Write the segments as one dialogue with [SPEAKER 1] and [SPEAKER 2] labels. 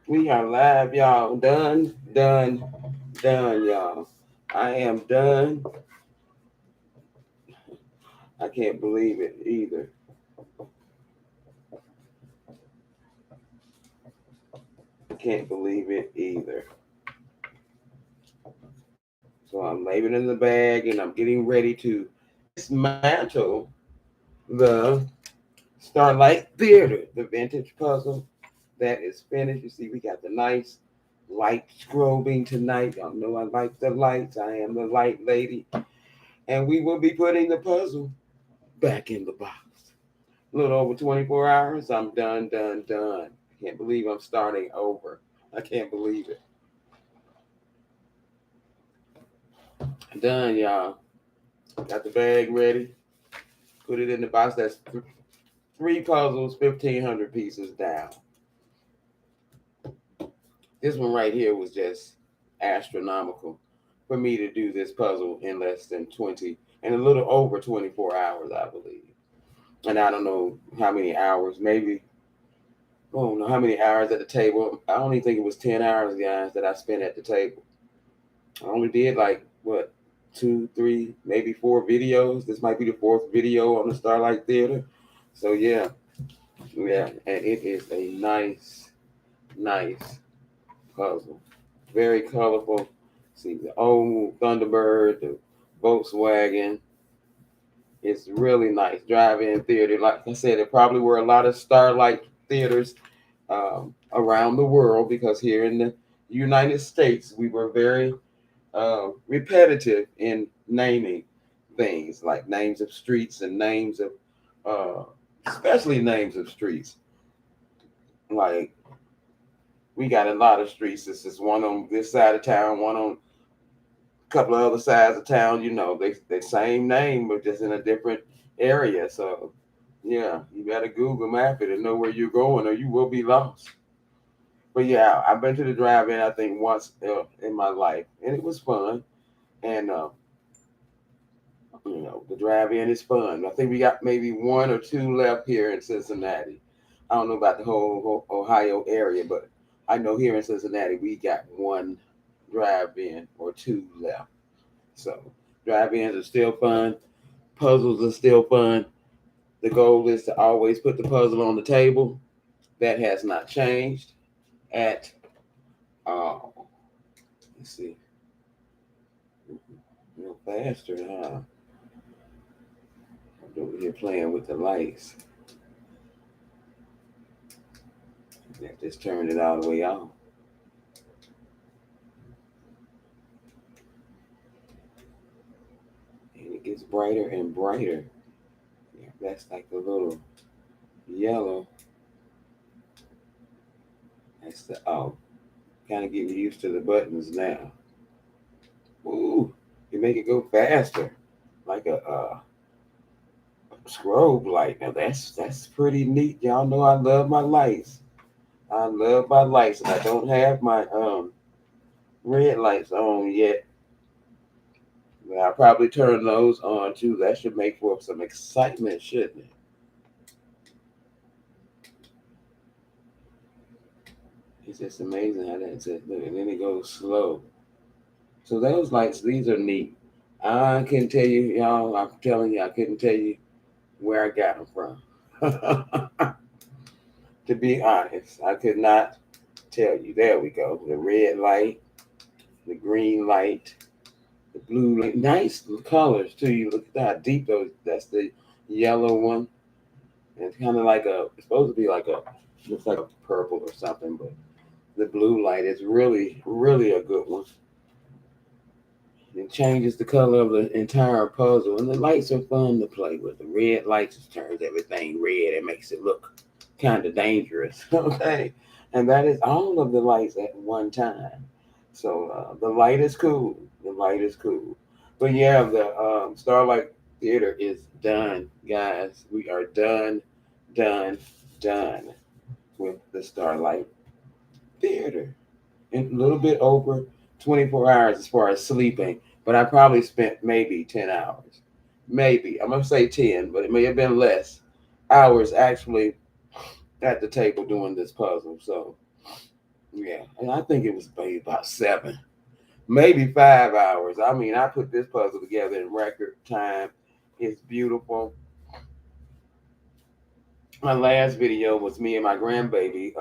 [SPEAKER 1] We are live, y'all. Done, done, done, y'all. I am done. I can't believe it either. I can't believe it either. So I'm leaving in the bag and I'm getting ready to dismantle the Starlight Theater, the vintage puzzle that is finished. You see, we got the nice light strobing tonight. Y'all know I like the lights. I am the light lady. And we will be putting the puzzle back in the box. A little over 24 hours. I'm done, done, done. I can't believe I'm starting over. I can't believe it. Done, y'all. Got the bag ready. Put it in the box. That's three puzzles, 1,500 pieces down. This one right here was just astronomical for me to do this puzzle in less than 20 and a little over 24 hours, I believe. And I don't know how many hours, maybe, I don't know how many hours at the table. I only think it was 10 hours, guys, that I spent at the table. I only did like, what, two, three, maybe four videos. This might be the fourth video on the Starlight Theater. So, yeah, yeah. And it is a nice, nice puzzle. Very colorful. See the old Thunderbird, the Volkswagen. It's really nice. Drive-in theater. Like I said, there probably were a lot of Starlight theaters around the world because here in the United States, we were very repetitive in naming things like names of streets and names of, especially names of streets. Like we got a lot of streets. This is one on this side of town, one on couple of other sides of town, they same name but just in a different area. So yeah, you gotta Google map it and know where you're going or you will be lost. But yeah, I've been to the drive-in I think once in my life and it was fun. And the drive-in is fun. I think we got maybe one or two left here in Cincinnati. I don't know about the whole Ohio area, but I know here in Cincinnati we got one drive-in or two left. So drive-ins are still fun. Puzzles are still fun. The goal is to always put the puzzle on the table. That has not changed at all. Let's see. A little faster, huh? I'm over here playing with the lights. I just turned it all the way off. And it gets brighter and brighter. Yeah, that's like the little yellow. That's the kind of getting used to the buttons now. Ooh, you make it go faster, like a strobe light. Now that's pretty neat. Y'all know I love my lights. I love my lights, and I don't have my red lights on yet. But I'll probably turn those on too. That should make for some excitement, shouldn't it? It's just amazing how that's it. Look, and then it goes slow. So those lights, these are neat. I can tell you, y'all. I'm telling you, I couldn't tell you where I got them from. To be honest, I could not tell you. There we go. The red light, the green light, the blue light. Nice colors too. You look at how deep those. That's the yellow one. And it's kind of like it's supposed to be like looks like a purple or something, but the blue light is really, really a good one. It changes the color of the entire puzzle, and the lights are fun to play with. The red lights just turns everything red. It makes it look kind of dangerous. Okay, and that is all of the lights at one time. So the light is cool. The light is cool. But yeah, the Starlight Theater is done, guys. We are done, done, done with the Starlight Theater. And a little bit over 24 hours as far as sleeping, but I probably spent maybe 10 hours. Maybe. I'm going to say 10, but it may have been less hours actually at the table doing this puzzle. So Yeah, and I think it was maybe about 7, maybe 5 hours. I mean, I put this puzzle together in record time. It's beautiful. My last video was me and my grandbaby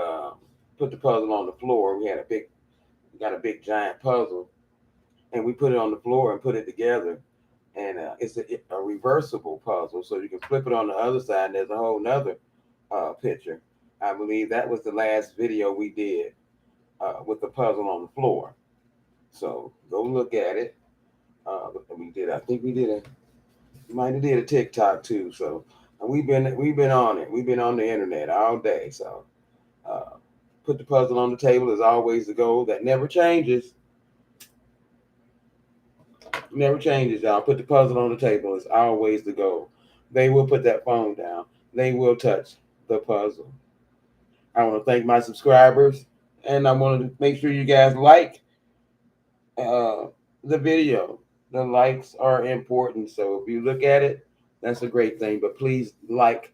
[SPEAKER 1] put the puzzle on the floor. We got a big giant puzzle, and we put it on the floor and put it together. And it's a reversible puzzle, so you can flip it on the other side. And there's a whole nother picture. I believe that was the last video we did with the puzzle on the floor. So go look at it. We did. I think we did a. Might have did a TikTok too. So we've been on it. We've been on the internet all day. So uh, put the puzzle on the table is always the goal. That never changes. Never changes, y'all. Put the puzzle on the table is always the goal. They will put that phone down. They will touch the puzzle. I want to thank my subscribers, and I want to make sure you guys like uh, the video. The likes are important. So if you look at it, that's a great thing. But please like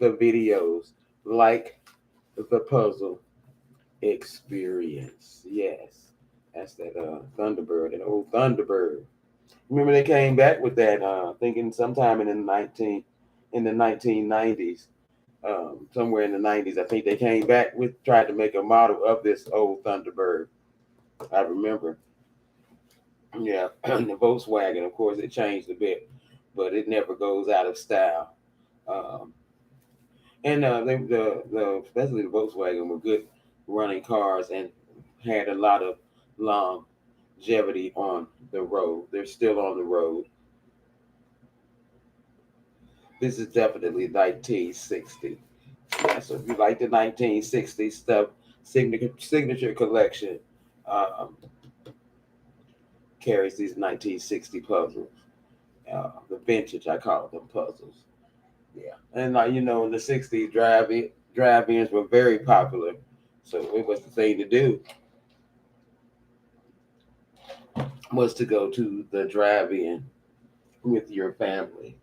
[SPEAKER 1] the videos, like the puzzle experience. Yes, that's that Thunderbird, an old Thunderbird. Remember they came back with that, thinking sometime in the 1990s, somewhere in the 90s. I think they came back with tried to make a model of this old Thunderbird. I remember. Yeah, the Volkswagen, of course, it changed a bit, but it never goes out of style. Um, and the especially the Volkswagen were good running cars and had a lot of longevity on the road. They're still on the road. This is definitely 1960. Yeah, so if you like the 1960 stuff, signature collection um, carries these 1960 puzzles. The vintage, I call them puzzles. Yeah, and in the 60s, drive-ins were very popular, so it was the thing to do was to go to the drive-in with your family.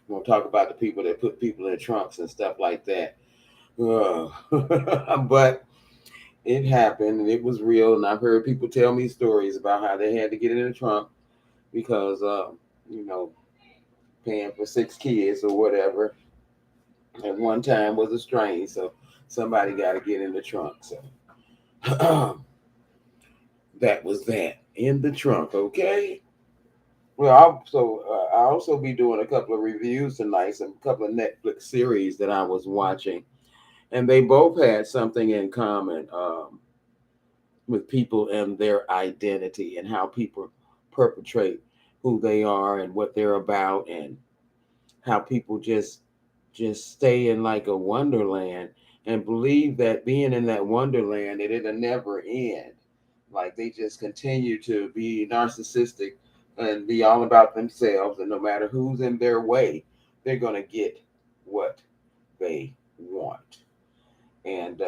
[SPEAKER 1] We'll talk about the people that put people in trunks and stuff like that. But it happened and it was real. And I've heard people tell me stories about how they had to get it in the trunk because, you know, paying for 6 kids or whatever at one time was a strain. So somebody got to get in the trunk. So that was that in the trunk. Okay. Well, I'll also be doing a couple of reviews tonight, some couple of Netflix series that I was watching, and they both had something in common. With people and their identity and how people perpetrate who they are and what they're about and how people just stay in like a wonderland and believe that being in that wonderland it'll never end. Like they just continue to be narcissistic and be all about themselves, and no matter who's in their way, they're gonna get what they want. And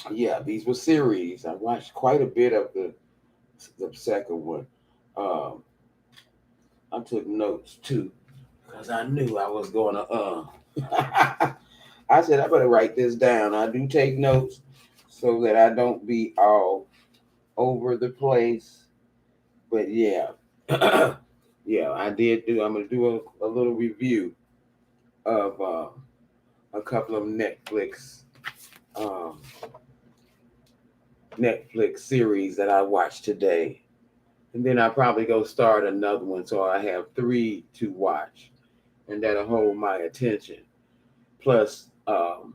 [SPEAKER 1] yeah, these were series. I watched quite a bit of the second one. Um, I took notes too because I knew I was going to. I said I better write this down. I do take notes so that I don't be all over the place. But yeah, yeah, I did do. I'm gonna do a little review of a couple of um, Netflix series that I watched today. And then I'll probably go start another one. So I have 3 to watch, and that'll hold my attention. Plus, of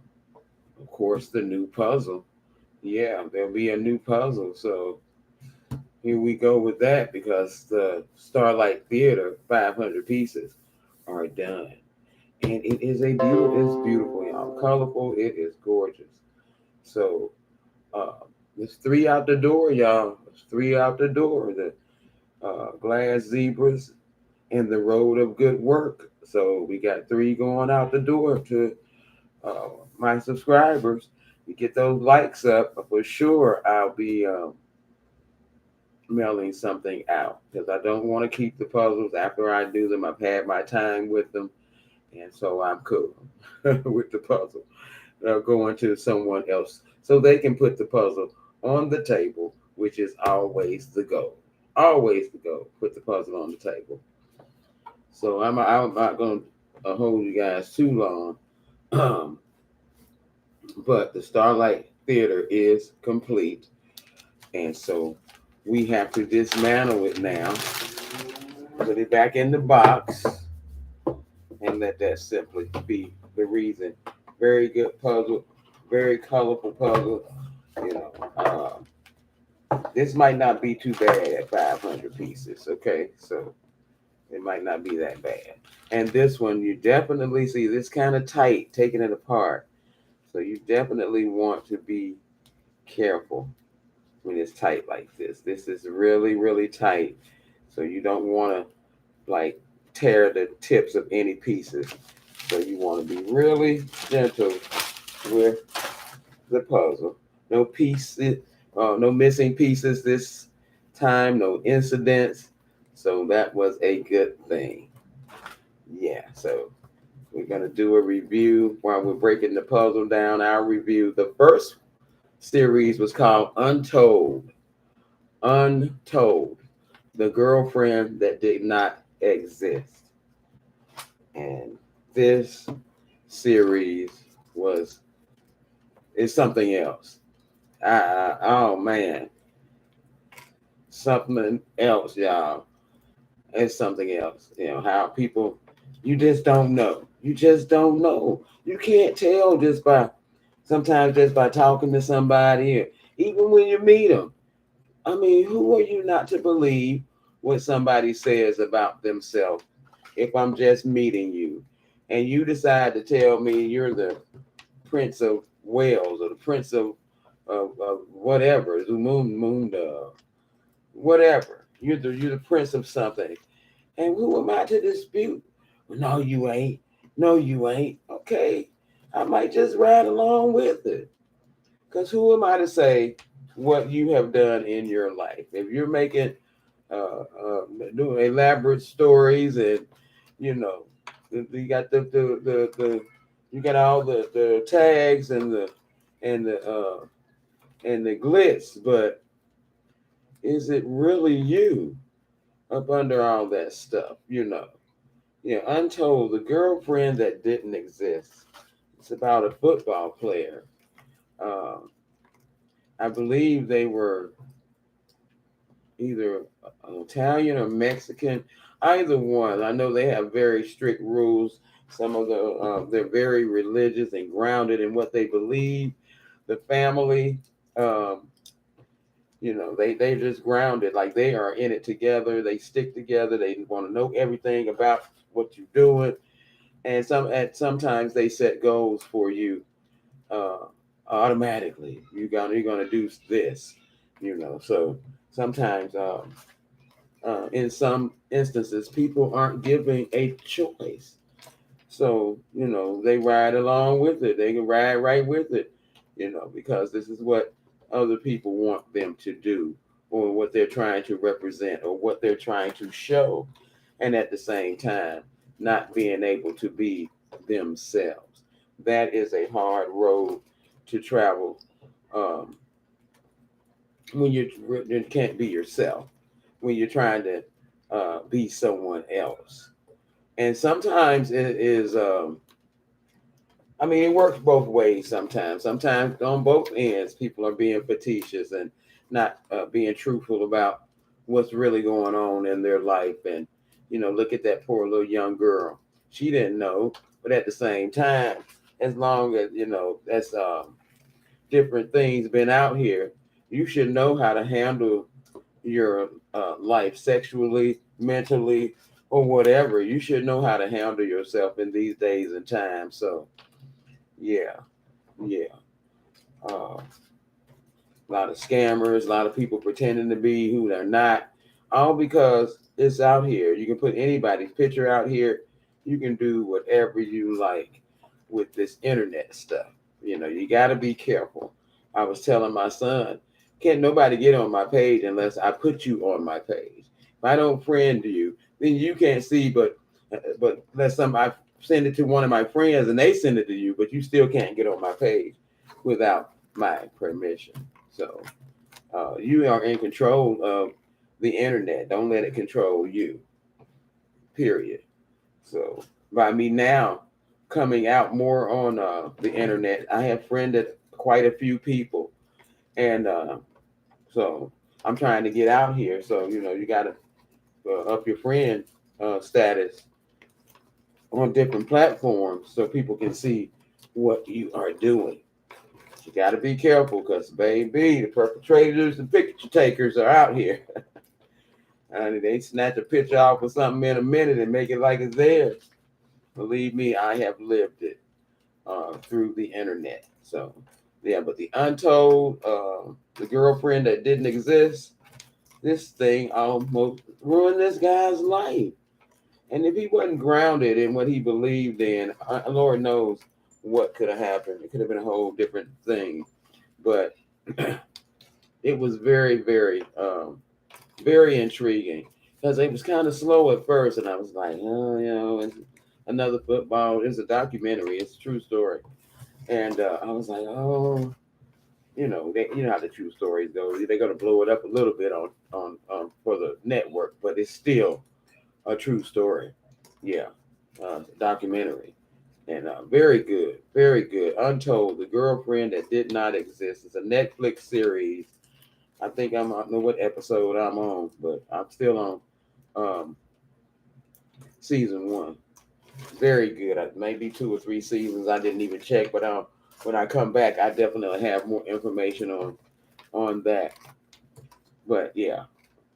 [SPEAKER 1] course, the new puzzle. Yeah, there'll be a new puzzle. So here we go with that because the Starlight Theater 500 pieces are done. And it is it's beautiful, y'all. Colorful, it is gorgeous. So it's 3 out the door, y'all. It's 3 out the door. The glass zebras and the road of good work. So we got 3 going out the door to uh, my subscribers. You get those likes up for sure. I'll be mailing something out because I don't want to keep the puzzles after I do them. I've had my time with them, and so I'm cool with the puzzle. going to someone else so they can put the puzzle on the table, which is always the goal. Always the goal. Put the puzzle on the table. So I'm not going to hold you guys too long. But the Starlight Theater is complete. And so we have to dismantle it now, put it back in the box, and let that simply be the reason. Very good puzzle, very colorful puzzle. You know, this might not be too bad at 500 pieces. Okay, so it might not be that bad. And this one, you definitely see this kind of tight, taking it apart. So you definitely want to be careful when it's tight like this. This is really, really tight. So you don't want to like tear the tips of any pieces. So you want to be really gentle with the puzzle. No pieces, no missing pieces this time, no incidents. So that was a good thing. Yeah, so we're going to do a review while we're breaking the puzzle down. Our review, the first series was called Untold. Untold. The girlfriend that did not exist. And this series is something else. Oh man, something else, y'all. It's something else. You know how people, you just don't know. You just don't know. You can't tell sometimes just by talking to somebody, or even when you meet them. I mean, who are you not to believe what somebody says about themselves? If I'm just meeting you, and you decide to tell me you're the Prince of Wales or the Prince of whatever, the moon dove, whatever. You're the Prince of something. And who am I to dispute? Well, no, you ain't. No, you ain't. Okay. I might just ride along with it. Because who am I to say what you have done in your life? If you're making doing elaborate stories, and you know you got the you got all the tags and the uh and the glitz, but is it really you up under all that stuff? Yeah, Untold, the girlfriend that didn't exist. It's about a football player. um I believe they were either Italian or Mexican, either one. I know they have very strict rules. Some of they're very religious and grounded in what they believe. The family, um, they just grounded, like they are in it together. They stick together. They want to know everything about what you're doing, and sometimes they set goals for you uh, automatically. You're gonna do this, So sometimes. In some instances, people aren't given a choice. So, they ride along with it. They can ride right with it, because this is what other people want them to do, or what they're trying to represent, or what they're trying to show. And at the same time, not being able to be themselves. That is a hard road to travel um, when you can't be yourself, when you're trying to be someone else. And sometimes it is, I mean, it works both ways sometimes. Sometimes on both ends, people are being facetious and not being truthful about what's really going on in their life. And, look at that poor little young girl. She didn't know. But at the same time, as long as, that's different things been out here, you should know how to handle your life sexually, mentally, or whatever. You should know how to handle yourself in these days and times. So, yeah, yeah. A lot of scammers, a lot of people pretending to be who they're not, all because it's out here. You can put anybody's picture out here. You can do whatever you like with this internet stuff. You got to be careful. I was telling my son, can't nobody get on my page unless I put you on my page. If I don't friend you, then you can't see, but let somebody send it to one of my friends and they send it to you, but you still can't get on my page without my permission. So you are in control of the internet. Don't let it control you. Period. So by me now coming out more on the internet, I have friended quite a few people, and so I'm trying to get out here. So you got to up your friend status on different platforms so people can see what you are doing. You got to be careful because, baby, the perpetrators and picture takers are out here. And they snatch a picture off of something in a minute and make it like it's theirs. Believe me, I have lived it through the internet. So, yeah, but the untold, the girlfriend that didn't exist, this thing almost ruined this guy's life. And if he wasn't grounded in what he believed in, Lord knows what could have happened. It could have been a whole different thing. But it was very, very, very intriguing because it was kind of slow at first. And I was like, oh, it's another football. It's a documentary. It's a true story. And I was like, oh, you know how the true stories go. They're gonna blow it up a little bit on for the network, but it's still a true story. Yeah, documentary, and very good, very good. Untold: The Girlfriend That Did Not Exist. It's a Netflix series. I think I don't know what episode I'm on, but I'm still on season 1. Very good. Maybe 2 or 3 seasons. I didn't even check, but when I come back, I definitely have more information on that. But yeah,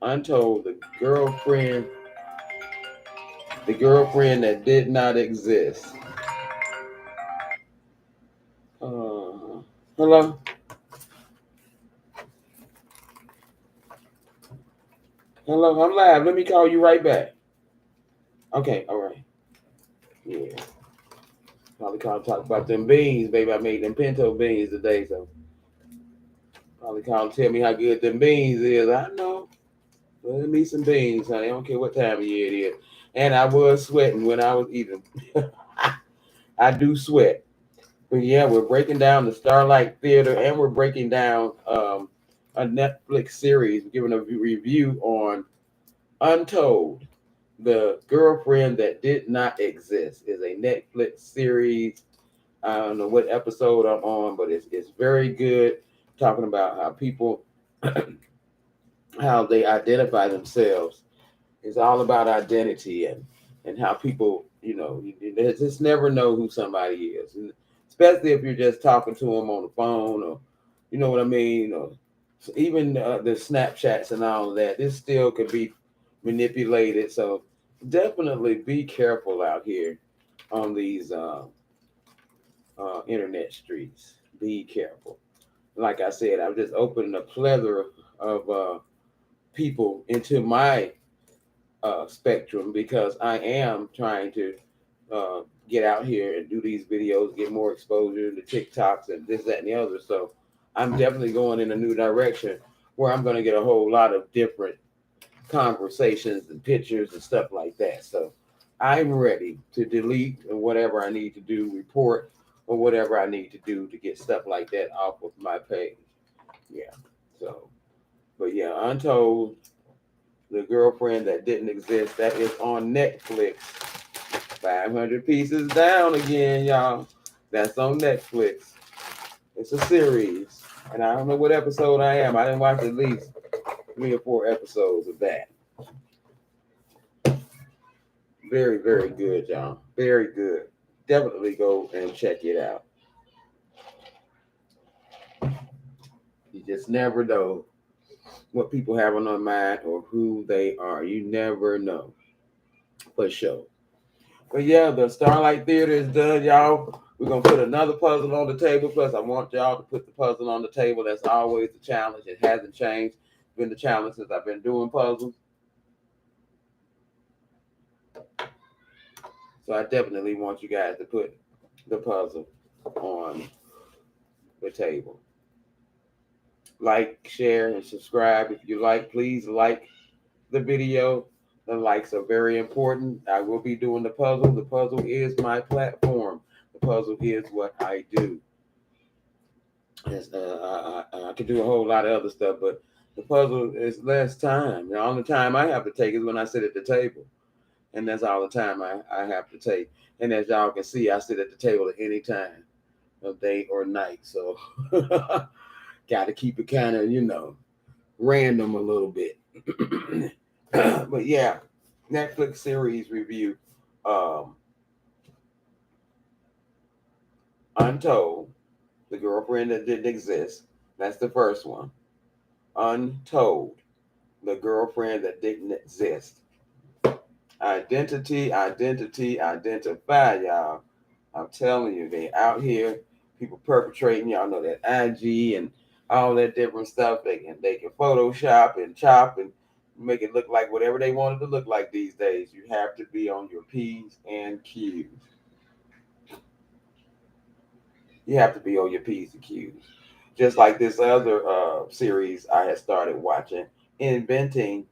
[SPEAKER 1] Untold, the girlfriend that did not exist. Hello, hello. I'm live. Let me call you right back. Okay, all right. Yeah, probably call talk about them beans, baby. I made them pinto beans today, so probably call tell me how good them beans is. I know. Let me some beans, honey. I don't care what time of year it is. And I was sweating when I was eating. I do sweat. But yeah, we're breaking down the Starlight Theater and we're breaking down a Netflix series, giving a review on Untold, The Girlfriend That Did Not Exist. Is a Netflix series. I don't know what episode I'm on, but it's very good. Talking about how people, how they identify themselves. It's all about identity and how people, you just never know who somebody is, and especially if you're just talking to them on the phone, or you know what I mean, or even the Snapchats and all of that. This still could be manipulated. So definitely be careful out here on these internet streets. Be careful. Like I said, I've just opened a plethora of people into my spectrum because I am trying to get out here and do these videos, get more exposure to TikToks and this, that, and the other. So I'm definitely going in a new direction where I'm going to get a whole lot of different conversations and pictures and stuff like that. So I'm ready to delete and whatever I need to do, report or whatever I need to do to get stuff like that off of my page. Yeah. So, but yeah, Untold, The Girlfriend That Didn't Exist. That is on Netflix. 500 Pieces Down again, y'all. That's on Netflix. It's a series. And I don't know what episode I am. I didn't watch at least 3 or 4 episodes of that. Very, very good, y'all. Very good. Definitely go and check it out. You just never know what people have on their mind or who they are. You never know. For sure. But yeah, the Starlight Theater is done, y'all. We're going to put another puzzle on the table. Plus, I want y'all to put the puzzle on the table. That's always the challenge. It hasn't changed. It's been the challenge since I've been doing puzzles. So I definitely want you guys to put the puzzle on the table. Like, share, and subscribe. If you like, please like the video. The likes are very important. I will be doing the puzzle. The puzzle is my platform. The puzzle is what I do. I could do a whole lot of other stuff, but the puzzle is less time. The only time I have to take is when I sit at the table, and that's all the time I have to take. And as y'all can see, I sit at the table at any time of day or night. So got to keep it kind of, random a little bit. But yeah, Netflix series review. Um, Untold, the girlfriend that didn't exist. That's the first one. Untold, the girlfriend that didn't exist. Identity, identity, identify, y'all. I'm telling you, they out here, people perpetrating, y'all know that IG and all that different stuff. They can Photoshop and chop and make it look like whatever they want it to look like these days. You have to be on your P's and Q's. You have to be on your P's and Q's. Just like this other series I had started watching, Inventing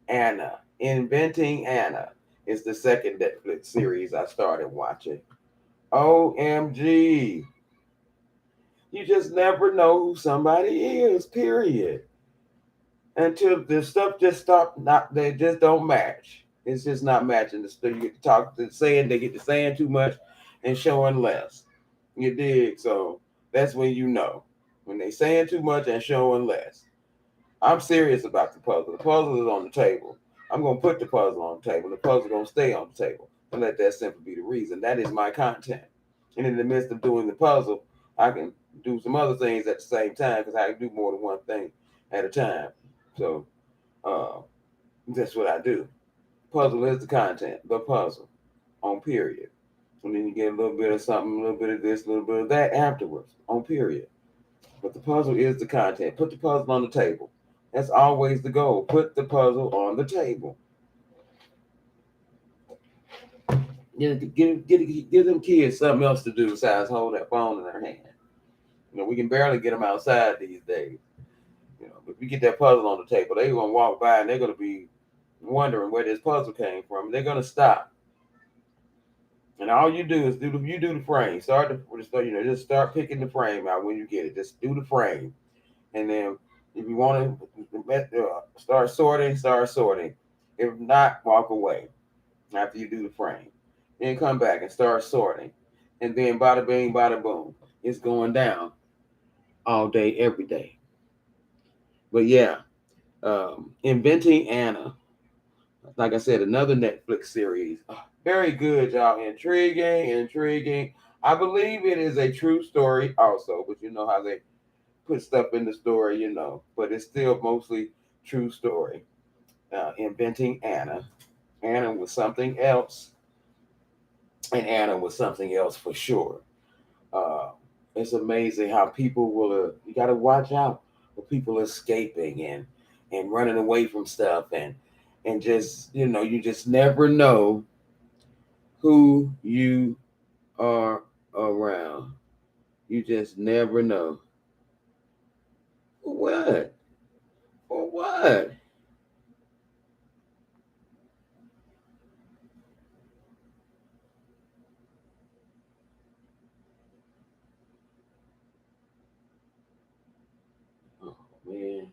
[SPEAKER 1] Anna. Inventing Anna is the second Netflix series I started watching. OMG. You just never know who somebody is, period. Until the stuff just stop, not they just don't match. It's just not matching. The stuff you get to talk to saying, they get to saying too much and showing less. You dig? So that's when you know. When they saying too much and showing less. I'm serious about the puzzle. The puzzle is on the table. I'm gonna put the puzzle on the table. The puzzle gonna stay on the table. And let that simply be the reason. That is my content. And in the midst of doing the puzzle, I can do some other things at the same time because I can do more than one thing at a time. So uh, that's what I do. Puzzle is the content, the puzzle on period. And then you get a little bit of something, a little bit of this, a little bit of that afterwards on period. But the puzzle is the content. Put the puzzle on the table. That's always the goal. Put the puzzle on the table. Give them kids something else to do besides hold that phone in their hand. We can barely get them outside these days. If we get that puzzle on the table, they're gonna walk by and they're gonna be wondering where this puzzle came from. They're gonna stop. And all you do is you do the frame. Just start picking the frame out when you get it. Just do the frame, and then if you want to start sorting, start sorting. If not, walk away after you do the frame. Then come back and start sorting, and then bada bing, bada boom. It's going down all day, every day. But yeah, Inventing Anna. Like I said, another Netflix series. Very good, y'all. Intriguing, intriguing. I believe it is a true story also, but you know how they put stuff in the story, but it's still mostly true story. Inventing Anna. Anna was something else, and Anna was something else for sure. Uh, it's amazing how people will. You got to watch out for people escaping and running away from stuff and just you just never know who you are around. You just never know. For what? For what? Oh man.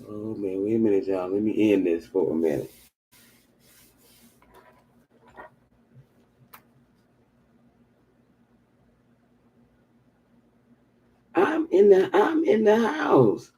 [SPEAKER 1] Oh man, wait a minute, y'all. Let me end this for a minute. I'm in the house.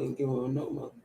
[SPEAKER 1] ain't giving him no money.